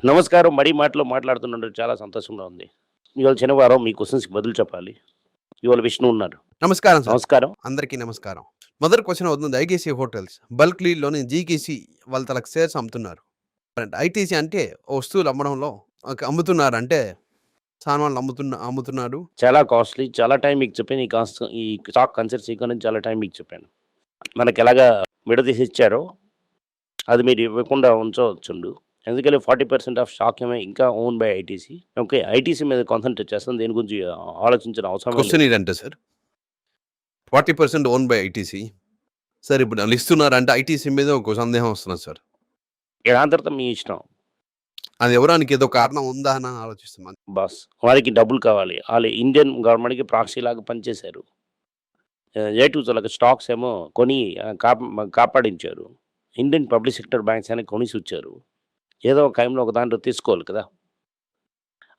నమస్కారం. మడి మాటలో మాట్లాడుతున్నందుకు చాలా సంతోషంగా ఉంది. ఇవాళ శనివారం మీ క్వెషన్స్‌కి బదులు చెప్పాలి. ఇవాళ విష్ణు ఉన్నారు. నమస్కారం సార్. నమస్కారం. అందరికీ నమస్కారం. మొదటి క్వెషన్ అవుతుంది ఐటీసీ హోటల్స్. బల్క్ లీడ్‌లోని జీకేసీ వాళ్ళు తనకు షేర్స్ అమ్ముతున్నారు. ఐటీసీ అంటే వస్తువులు అమ్మడంలో అమ్ముతున్నారంటే సామాన్లు అమ్ముతున్నాడు. చాలా కాస్ట్‌లీ. చాలా టైం మీకు చెప్పాను. ఈ స్టాక్ కన్సెప్ట్స్ ఇక్కడ నుంచి చాలా టైం మీకు చెప్పాను. మనకెలాగా విడదీసి ఇచ్చారో అది మీరు ఇవ్వకుండా ఉంచవచ్చుండు. ఎందుకంటే 40% ఆఫ్ స్టాక్ ఏమో ఇంకా own by ITC. Okay. ITC మీద కాన్సంట్రేట్ చేస్తాం. దేని గురించి ఆలోచించిన అవసరం లేదు. క్వెషన్ ఏంటంటే sir 40% own by ITC. Sir ఇప్పుడు వాళ్ళు ఇస్తున్నారంటే ఐటీసీ మీద ఒక సందేహం వస్తున్నది సార్. దాని తర్వాత మీ ఇష్టం. అది ఎవరానికి ఏదో కారణం ఉందా అని ఆలోచిస్తున్నాను. బాస్ వారికి డబ్బులు కావాలి. వాళ్ళు ఇండియన్ గవర్నమెంట్‌కి ప్రాక్సీలాగా పనిచేశారు. ఏటూస్ వాళ్ళకి స్టాక్స్ ఏమో కొని కాపాడించారు. ఇండియన్ పబ్లిక్ సెక్టర్ బ్యాంక్స్ అని కొనిసిచ్చారు. ఏదో ఒక టైంలో ఒక దాంట్లో తీసుకోవాలి కదా!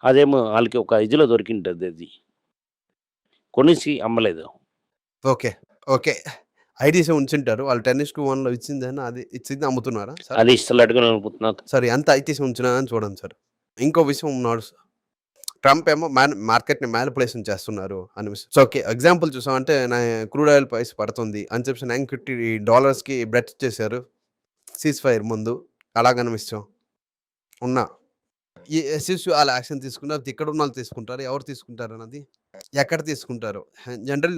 అదేమో ఆళ్ళకి ఒక ఇదిలో దొరికింటది అది. కొనేసి అమ్మలేదు. ఓకే. ఓకే. ఐటీసీ ఉంచుంటారు. వాళ్ళు 10:1లో ఇచ్చిందేనా అది ఇచ్చింది అమ్ముతున్నారా సార్? అది ఇస్తలేట్టుగానే అనుకుంటున్నాను. సరే ఎంత ఐటీసీ ఉంచినారని చూడండి సార్. ఇంకో విషయం ఉన్నాడు. ట్రంప్ ఏమో మార్కెట్‌ని మ్యానిపులేషన్ చేస్తున్నారు అని విషయం. So, okay. ఎగ్జాంపుల్ చూసామంటే క్రూడ్ ఆయిల్ ప్రైస్ పడుతుంది అని చెప్పేసి $950కి బెట్ చేశారు. సీజ్ ఫైర్ ముందు. అలాగని విషయం. ఉన్నా. ఈ ఎస్‌ఈసీ వాళ్ళు యాక్షన్ తీసుకున్నారు. ఇక్కడ ఉన్నోళ్ళు తీసుకుంటారు. ఎవరు తీసుకుంటారన్నది ఎక్కడ తీసుకుంటారు? జనరల్లీ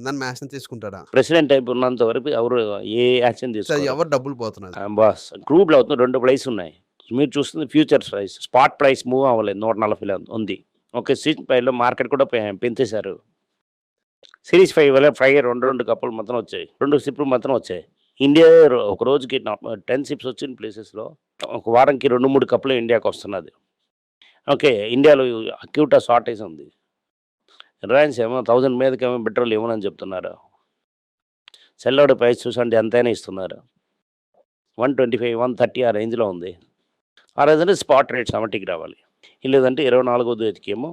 నన్ను యాక్షన్ తీసుకుంటారా? ప్రెసిడెంట్ టైప్ ఉన్నంత వరకు ఎవరు ఏ యాక్షన్ సార్ తీసుకోరు. ఎవరు డబ్బులు పోతున్నది? బాస్ క్రూడ్‌లో అవుతుంది 2 ప్రైస్ ఉన్నాయి. మీరు చూస్తుంది futures price. Spot price move అవ్వలేదు. 140లో ఉంది. ఓకే. సీజ్ ఫైర్‌లో మార్కెట్ కూడా పెంచేశారు. సిరీస్ 5 వల్ల 2 కప్పులు మాత్రం వచ్చాయి. 2 సిప్‌లు మాత్రం వచ్చాయి. ఇండియా ఒక రోజుకి 10 సిప్స్ వచ్చిన ప్లేసెస్‌లో ఒక వారంకి 2, 3 కప్పులు ఇండియాకి వస్తున్నది. ఓకే. ఇండియాలో అక్యూట్ షార్టేజ్ ఉంది. రిలయన్స్ ఏమో 1000 మీదకేమో పెట్రోల్ ఇవ్వనని చెప్తున్నారు. సెల్ అవుట్ ప్రైస్ చూసండి ఎంతైనా ఇస్తున్నారు. 125, 130 ఆ రేంజ్‌లో ఉంది. ఆ రోజున స్పాట్ రేట్ 70కి రావాలి. లేదంటే 24వ తేదీకేమో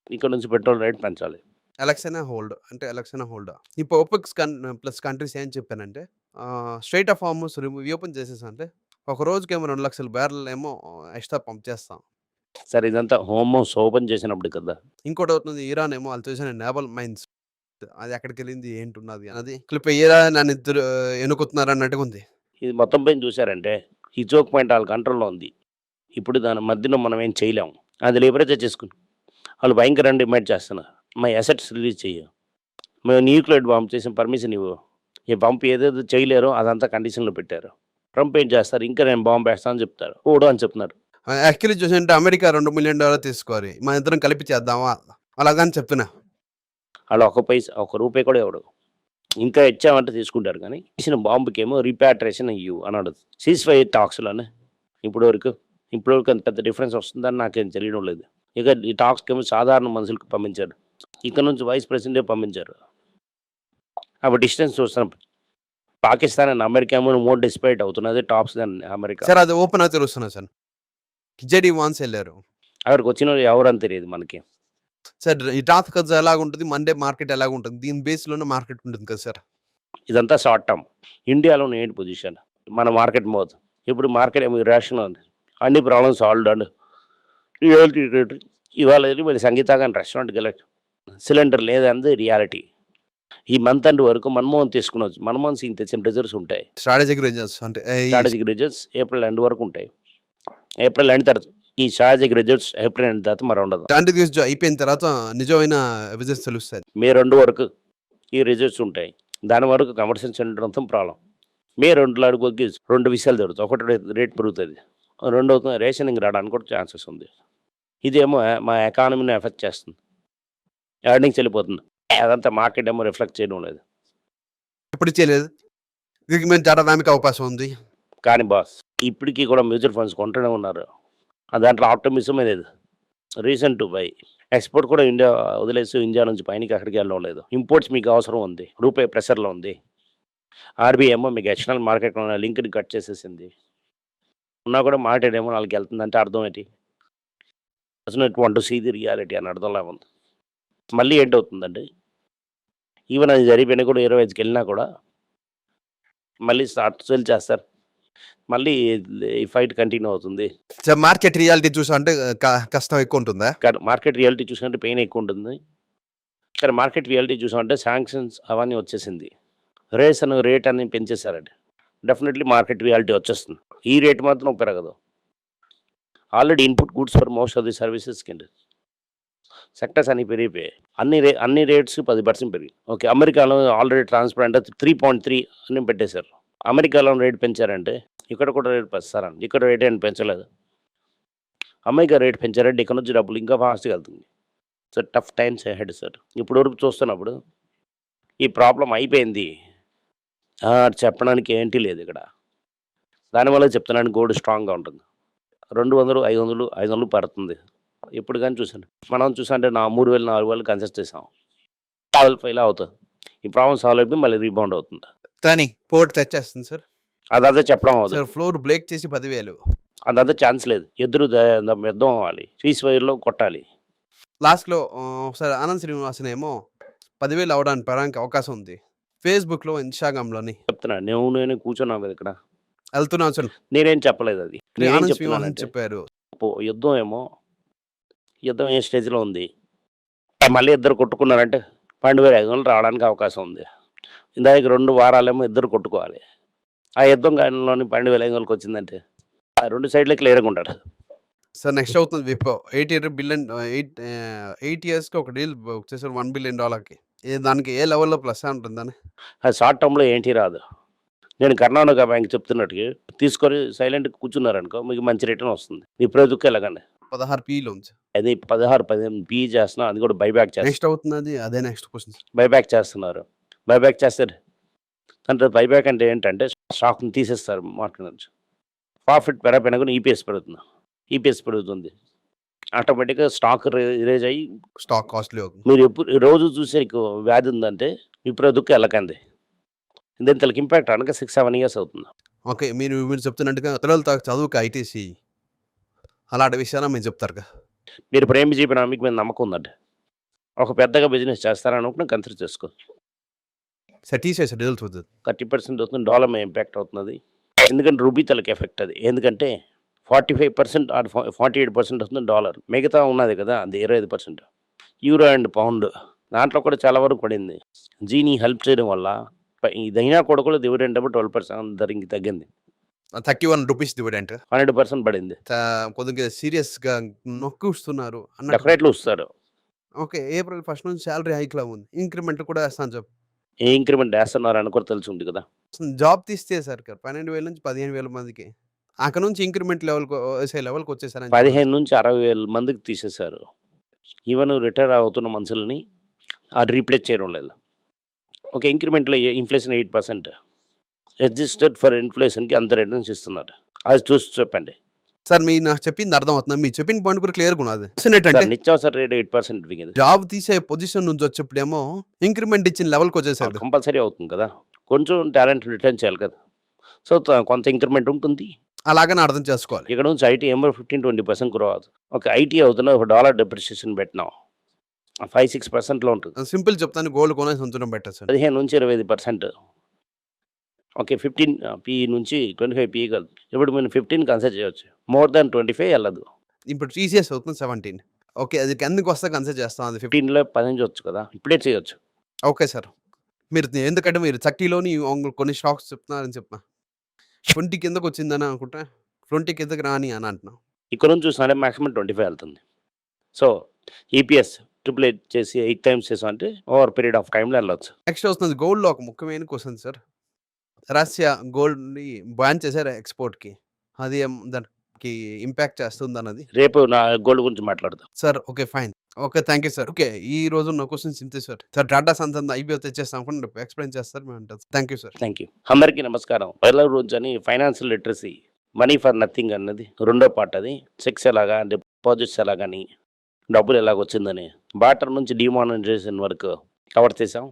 ఇక్కడ నుంచి పెట్రోల్ రేట్ పెంచాలి. ఎలక్షనే హోల్డ్. అంటే ఎలక్షనే హోల్డ్. ఇప్పుడు ఓపెక్ ప్లస్ కంట్రీస్ ఏం చెప్పానంటే స్ట్రెయిట్ ఆఫ్ హార్మస్ రీఓపెన్ చేసేసంటే ఒక రోజుకేమో 2,00,000 బ్యారెల్ ఏమో ఎక్స్ట్రా పంప్ చేస్తాం. సరే ఇదంతా హోమోస్ ఓపెన్ చేసినప్పుడు కదా! ఇంకోటి అవుతుంది ఇరాన్ ఏమో వాళ్ళు చేసిన నేవల్ మైన్స్ అది ఎక్కడికెళ్ళింది ఏంటున్నది అన్నది క్లిప్ ఇరాన్ నన్ను ఇద్దరు ఎన్నుకుతున్నారు అన్నట్టుగా ఉంది. ఇది మొత్తం పైన చూసారంటే ఈ చోక్ పాయింట్ వాళ్ళ కంట్రోల్‌లో ఉంది. ఇప్పుడు దాని మధ్యలో మనం ఏం చేయలేము. అది లిబరేచర్ చేసుకుని వాళ్ళు భయంకరంగా డిమాండ్ చేస్తున్నారు. మా అసెట్స్ రిలీజ్ చెయ్యి. మేము న్యూక్లియర్ బాంబ్ చేసిన పర్మిషన్ ఇవ్వు. ఈ పంప్ ఏదేదో చేయలేరో అదంతా కండిషన్‌లో పెట్టారు. ట్రంప్ ఏం చేస్తారు ఇంకా నేను బాంబ్ వేస్తా అని చెప్తారు. పోడు అని చెప్తున్నారు. యాక్చువల్లీ చూసంటే అమెరికా $2 మిలియన్ తీసుకోవాలి. మన ఇద్దరం కలిపి చేద్దామా అలాగని చెప్తున్నా. ఆళ్ళు ఒక రూపాయి కూడా ఇవ్వడు. ఇంకా ఇచ్చామంటే తీసుకుంటారు కానీ ఇచ్చిన బాంబుకేమో రీపాట్రియేషన్ ఇయ్యు అని అడగదు. సీజ్ ఫైర్ టాక్స్‌లోనే ఇప్పటివరకు అంత పెద్ద డిఫరెన్స్ వస్తుందని నాకేం తెలియడం లేదు. ఇక ఈ టాక్స్‌కేమో సాధారణ మనుషులకు పంపించారు. ఇక్కడ నుంచి వైస్ ప్రెసిడెంటే పంపించారు. అప్పుడు డిస్టెన్స్ చూస్తున్నాం. పాకిస్తాన్ అండ్ అమెరికా ఏమో మోర్ డిస్పైట్ అవుతున్నది టాప్స్ దెన్ అమెరికా. సార్ అది ఓపెన్‌గా తెలుస్తున్నది సార్. జేడీ వాన్స్ ఎళ్లారు. అక్కడికి వచ్చినోళ్ళు ఎవరని తెలియదు మనకి. సార్ ఈ టాప్ కజ్ ఎలాగుంటది? మండే మార్కెట్ ఎలాగుంటది? దీని బేస్‌లోనే మార్కెట్ ఉంటుంది కదా సార్. ఇదంతా షార్ట్ టర్మ్. ఇండియాలో ఏంటి పొజిషన్? మన మార్కెట్ మోద్. ఇప్పుడు మార్కెట్ ఏమో ఇరాషనల్ ఉంది. అన్ని ప్రాబ్లమ్స్ సాల్వ్డ్ అండ్ ఇవాళ వెళ్ళి మరి సంగీత గాని రెస్టారెంట్‌కి వెళ్ళొచ్చు. సిలిండర్ లేదన్నది రియాలిటీ. ఈ మంత్ ఎండ్ వరకు మన్మోహన్ తీసుకునొచ్చు. మన్మోహన్ సింగ్ తెచ్చిన రిజర్వ్స్ ఉంటాయి. స్ట్రాటజిక్ రిజర్వ్స్ అంటే స్ట్రాటజిక్ రిజర్వ్స్ ఏప్రిల్ ఎండ్ వరకు ఉంటాయి. ఏప్రిల్ ఎండ్ తర్వాత ఈ స్ట్రాటజిక్ రిజర్వ్స్ ఏప్రిల్ ఎండ్ తర్వాత మరి ఉండదు. స్ట్రాటజిక్ అయిపోయిన తర్వాత నిజమైన రిజల్ట్స్ తెలుస్తాయి. మే 2 వరకు ఈ రిజర్వ్స్ ఉంటాయి. దాని వరకు కమర్షియల్ సెంటర్‌తో ప్రాబ్లం. మే 2లో అడుగుకి 2 విషయాలు జరుగుతాయి. ఒకటి రేట్ పెరుగుతుంది. రెండోది రేషనింగ్ రావడానికి కూడా ఛాన్సెస్ ఉంది. ఇదేమో మా ఎకానమీని ఎఫెక్ట్ చేస్తుంది. ఎర్నింగ్స్ వెళ్ళిపోతుంది. అదంతా మార్కెట్ ఏమో రిఫ్లెక్ట్ చేయడం లేదు. ఎప్పుడు చేయలేదు. దీనికి మేము జరగడానికి అవకాశం ఉంది. కానీ బాస్ ఇప్పటికీ కూడా మ్యూచువల్ ఫండ్స్ కొంటూనే ఉన్నారు. దాంట్లో ఆప్టిమిజమే లేదు. Reason to buy. ఎక్స్‌పోర్ట్ కూడా ఇండియా వదిలేసి ఇండియా నుంచి పైనకి అక్కడికి వెళ్ళడం లేదు. ఇంపోర్ట్స్ మీకు అవసరం ఉంది. రూపాయి ప్రెషర్‌లో ఉంది. ఆర్‌బీఐ ఏమో మీకు ఎక్స్టర్నల్ మార్కెట్‌లో ఉన్న లింక్‌ని కట్ చేసేసింది. ఉన్నా కూడా మార్కెట్ ఏమో వాళ్ళకి వెళ్తుందంటే అర్థం ఏంటి? Doesn't want to see the reality అని అర్థంలా ఉంది. మళ్ళీ ఏంటవుతుందంటే ఈవెన్ అది జరిగిపోయినా కూడా 25కి వెళ్ళినా కూడా మళ్ళీ సెల్ చేస్తారు. మళ్ళీ ఈ ఫైట్ కంటిన్యూ అవుతుంది. సార్ మార్కెట్ రియాలిటీ చూసా అంటే కష్టం ఎక్కువ ఉంటుందా? మార్కెట్ రియాలిటీ చూసామంటే పెయిన్ ఎక్కువ ఉంటుంది. కానీ మార్కెట్ రియాలిటీ చూసామంటే శాంక్షన్స్ అవన్నీ వచ్చేసింది. రేట్ అని పెంచేశారండి. డెఫినెట్లీ మార్కెట్ రియాలిటీ వచ్చేస్తుంది. ఈ రేట్ మాత్రం పెరగదు. Already input goods for most of the services కింద సెక్టర్స్ అన్ని పెరిగిపోయాయి. అన్ని రేట్స్ 10% పెరిగి. ఓకే, అమెరికాలో ఆల్రెడీ ట్రాన్స్పరెంట్ 3.3 అని పెట్టేశారు. అమెరికాలో రేట్ పెంచారంటే ఇక్కడ కూడా రేట్ పెంచారండి. ఇక్కడ రేట్ ఏం పెంచలేదు. అమెరికా రేట్ పెంచారంటే ఇక్కడ నుంచి డబ్బులు ఇంకా ఫాస్ట్గా వెళ్తుంది. So tough times head sir. ఇప్పుడు వరకు చూస్తున్నప్పుడు ఈ ప్రాబ్లం అయిపోయింది చెప్పడానికి ఏంటి లేదు ఇక్కడ. దానివల్ల చెప్తున్నాను గోల్డ్ స్ట్రాంగ్గా ఉంటుంది. 200, 500 పడుతుంది. ఎప్పుడు కానీ చూసాను. మనం చూసాంటే 3,000, 4,000 కన్సిడర్ చేసాం. 12,500 అవుతుంది. ఈ ప్రాబ్లం సాల్వ్ అయిపోయి మళ్ళీ రీబౌండ్ అవుతుంది. కానీ పోర్ట్ తెచ్చేస్తుంది సార్. అదంతా చెప్పడం అవుతుంది. సార్ ఫ్లోర్ బ్రేక్ చేసి 10,000 అదంతా ఛాన్స్ లేదు. యుద్ధం అవ్వాలి, సీజ్ ఫైర్లో కొట్టాలి. లాస్ట్లో ఒకసారి ఆనంద్ శ్రీనివాసన్ ఏమో 10,000 అవడానికి అవకాశం ఉంది. ఫేస్బుక్లో, ఇన్స్టాగ్రామ్లోని చెప్తున్నా. నేను కూర్చున్నాను కదా ఇక్కడ. వెళ్తున్నాను సార్. నేనేం చెప్పలేదు. అది నేనేం ఆనంద్ శ్రీనివాసన్ చెప్తున్నానంటే చెప్పారు. యుద్ధం ఏ స్టేజ్లో ఉంది. మళ్ళీ ఇద్దరు కొట్టుకున్నారంటే 12,500 రావడానికి అవకాశం ఉంది. ఇందాక 2 వారాలేమో ఇద్దరు కొట్టుకోవాలి. ఆ యుద్ధం కాలంలోని 12,500కి వచ్చిందంటే ఆ 2 సైడ్లే క్లియర్గా ఉంటారు. సార్ నెక్స్ట్ అవుతుంది విప్రో 8 బిలియన్ 8 ఇయర్స్కి ఒక డీల్ వచ్చేసారు $1 బిలియన్. దానికి ఏ లెవెల్లో ప్లస్ ఉంటుందని? అది షార్ట్ టర్మ్లో ఏంటి రాదు. నేను కర్ణాటక బ్యాంక్ చెప్తున్నట్టుగా తీసుకొని సైలెంట్గా కూర్చున్నారనుకో మీకు మంచి రిటర్న్ వస్తుంది. ఇప్పుడు దుక్కు ఎలాగండి 16 పీలో ఉంది. అది 16-15 పీ చేస్తున్నా. అది కూడా బైబ్యాక్ చేస్తారు. నెక్స్ట్ అవుతుంది అదే నెక్స్ట్ క్వశ్చన్. బైబ్యాక్ చేస్తున్నారు. బైబ్యాక్ చేస్తారు అంటే బైబ్యాక్ అంటే ఏంటంటే స్టాక్ని తీసేస్తారు మార్కెట్ నుంచి. ప్రాఫిట్ పెరగపోయినా కూడా ఈపీఎస్ పెరుగుతుంది. ఆటోమేటిక్గా స్టాక్ రేజ్ అయ్యి స్టాక్ కాస్ట్లీ అవుతుంది. మీరు ఎప్పుడు రోజు చూసే వ్యాధి ఉందంటే ఇప్పుడు దుక్కు వెళ్ళకండి. దాని తనకి ఇంపాక్ట్ అనగా 6-7 ఇయర్స్ అవుతుంది. ఓకే, మీరు చెప్తున్నట్టుగా పిల్లలు చదువుకు ఐటీసీ అలాంటి విషయాలు మీరు చెప్తారు కదా. మీరు ప్రేమ చెప్పిన మీకు మీద నమ్మకం ఉందండి. ఒక పెద్దగా బిజినెస్ చేస్తారనుకుంటే కన్సిడర్ చేసుకో. సార్ తీసేసారు రిజల్ట్స్ అవుతుంది. 30% అవుతుంది. డాలర్ మీద ఇంపాక్ట్ అవుతుంది. ఎందుకంటే రూబీ తలకి ఎఫెక్ట్ అది. ఎందుకంటే 45% ఆర్ 48% వస్తుంది డాలర్. మిగతా ఉన్నది కదా అది 25%. యూరో అండ్ పౌండ్ దాంట్లో కూడా చాలా వరకు పడింది. జీని హెల్ప్ చేయడం వల్ల ఇదైనా కూడా డివిడెండ్ 12% ధరకి తగ్గింది. 31 రూపీస్ డివిడెండ్ 100% పడింది. కొద్దిగా సీరియస్గా నొక్కుస్తున్నారు. డెఫినెట్లీ వస్తారు. ఓకే, ఏప్రిల్ 1 నుంచి శాలరీ హైక్లా ఉంది. ఇంక్రిమెంట్ కూడా వేస్తాను చెప్పు. ఏ ఇంక్రిమెంట్ వేస్తున్నారు అని కూడా తెలిసి ఉంది కదా. జాబ్ తీస్తే సార్ 12,000 నుంచి 15,000 మందికి అక్కడ నుంచి ఇంక్రిమెంట్ లెవెల్కి వచ్చేసారు. 15 నుంచి 60,000 మందికి తీసేశారు. ఈవెన్ రిటైర్ అవుతున్న మనుషులని అది రీప్లేస్ చేయడం లేదు. ఒక ఇంక్రిమెంట్లో ఇన్ఫ్లేషన్ 8%. అడ్జస్టెడ్ ఫర్ ఇన్ఫ్లేషన్కి అంత రిటర్న్స్ ఇస్తున్నారు. అది చూసి చెప్పండి సార్. మీరు నాకు చెప్పింది అర్థం అవుతుంది. మీరు చెప్పిన పాయింట్ కూడా క్లియర్గా ఉన్నది. నిత్యావసర రేట్ 8% దిగింది. జాబ్ తీసే పొజిషన్ నుంచి వచ్చేప్పుడేమో ఇంక్రిమెంట్ ఇచ్చిన లెవెల్కి వచ్చేసారు. కంపల్సరీ అవుతుంది కదా. కొంచెం టాలెంట్ రిటర్న్ చేయాలి కదా. సో కొంత ఇంక్రిమెంట్ ఉంటుంది. అలాగని అర్థం చేసుకోవాలి. ఇక్కడ నుంచి ఐటీ ఏమో 15-20% గ్రో అవుతుంది. ఒక ఐటీ అవుతున్న ఒక డాలర్ డెప్రిషియేషన్ పెట్టినాం 5-6%లో ఉంటుంది. సింపుల్ చెప్తాను, గోల్డ్ కొనేసి ఉంచడం బెటర్ సార్. 15 నుంచి 25%. ఓకే, 15 పీ నుంచి 25 పీ కాదు. ఇప్పుడు మీరు 15 కన్సిడర్ చేయవచ్చు. మోర్ దాన్ 25 వెళ్ళదు. ఇప్పుడు టీసీఎస్ అవుతుంది 17. ఓకే, అది ఎందుకు వస్తే కన్సిడర్ చేస్తాం. అది 15లో 10 చేయొచ్చు కదా, ఇప్పుడే చేయొచ్చు. ఓకే సార్, మీరు ఎందుకంటే మీరు 30లోని కొన్ని స్టాక్స్ చెప్తున్నారని చెప్పిన 20 కిందకు వచ్చిందని అనుకుంటా. 20 కిందకి రాని అని అంటున్నాం. ఇక్కడ నుంచి చూసినా మాక్సిమం 25 వెళ్తుంది. సో ఈపీఎస్ 8 చేసి 8 టైమ్స్ చేసాం అంటే ఓవర్ పీరియడ్ ఆఫ్ టైంలో వెళ్ళొచ్చు. నెక్స్ట్ వస్తుంది గోల్డ్లో ఒక ముఖ్యమైన క్వశ్చన్ సార్. రష్యా గోల్డ్ని బ్యాన్ చేశారు ఎక్స్పోర్ట్కి. అది దానికి ఇంపాక్ట్ చేస్తుంది అన్నది రేపు నా గోల్డ్ గురించి మాట్లాడదాం sir. Okay fine. Okay, thank you sir. Okay, ఈ రోజు నా క్వశ్చన్స్ ఇంతే సార్. సార్ టాటా సన్స్ అంతా ఐపీఓ తెచ్చేస్తాం అనుకుంటే ఎక్స్ప్లెయిన్ చేస్తారు మేము అంటారు. Thank you sir. Thank you. అందరికీ నమస్కారం. पहिला రోజు అని financial literacy money for nothing అన్నది రెండో పార్ట్. అది చెక్స్ ఎలాగా, డిపాజిట్స్ ఎలాగని, డబ్బులు ఎలాగ వచ్చిందని, బాటర్ నుంచి డిమానిటైజేషన్ వరకు కవర్ చేసాం.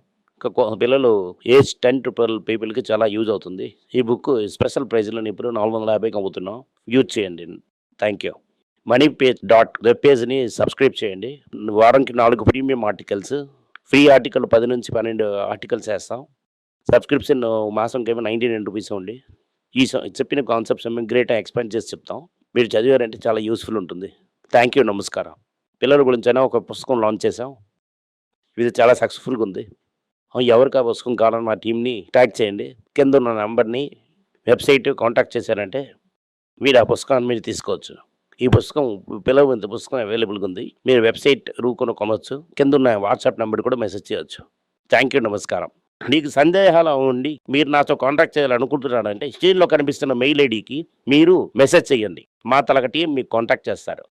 పిల్లలు ఏజ్ 10 to 12 పీపుల్కి చాలా యూజ్ అవుతుంది. ఈ బుక్ స్పెషల్ ప్రైజ్లో ఇప్పుడు 450కి అమ్ముతున్నాం. యూజ్ చేయండి. Thank you. వెబ్ పేజ్ని సబ్స్క్రైబ్ చేయండి. వారానికి 4 ప్రీమియం ఆర్టికల్స్, ఫ్రీ ఆర్టికల్ 10 నుంచి 12 ఆర్టికల్స్ వేస్తాం. సబ్స్క్రిప్షన్ మాసంకి ఏమో 99 రూపీస్ ఉంది. చెప్పిన కాన్సెప్ట్స్ మేము గ్రేట్గా ఎక్స్ప్లెయిన్ చేసి చెప్తాం. మీరు చదివారంటే చాలా యూస్ఫుల్ ఉంటుంది. థ్యాంక్ యూ, నమస్కారం. పిల్లల గురించైనా ఒక పుస్తకం లాంచ్ చేసాం. ఇది చాలా సక్సెస్ఫుల్గా ఉంది. ఎవరికి ఆ పుస్తకం కావాలని మా టీంని ట్యాగ్ చేయండి. కింద ఉన్న నెంబర్ని వెబ్సైట్ కాంటాక్ట్ చేశారంటే మీరు ఆ పుస్తకాన్ని మీరు తీసుకోవచ్చు. ఈ పుస్తకం పిల్లలు ఇంత పుస్తకం అవైలబుల్గా ఉంది. మీరు వెబ్సైట్ కొనొచ్చు. కింద ఉన్న వాట్సాప్ నెంబర్ కూడా మెసేజ్ చేయొచ్చు. థ్యాంక్ యూ, నమస్కారం. మీకు సందేహాలు ఉండి మీరు నాతో కాంటాక్ట్ చేయాలనుకుంటున్నారంటే స్క్రీన్లో కనిపిస్తున్న మెయిల్ ఐడికి మీరు మెసేజ్ చేయండి. మా తలక టీం మీకు కాంటాక్ట్ చేస్తారు.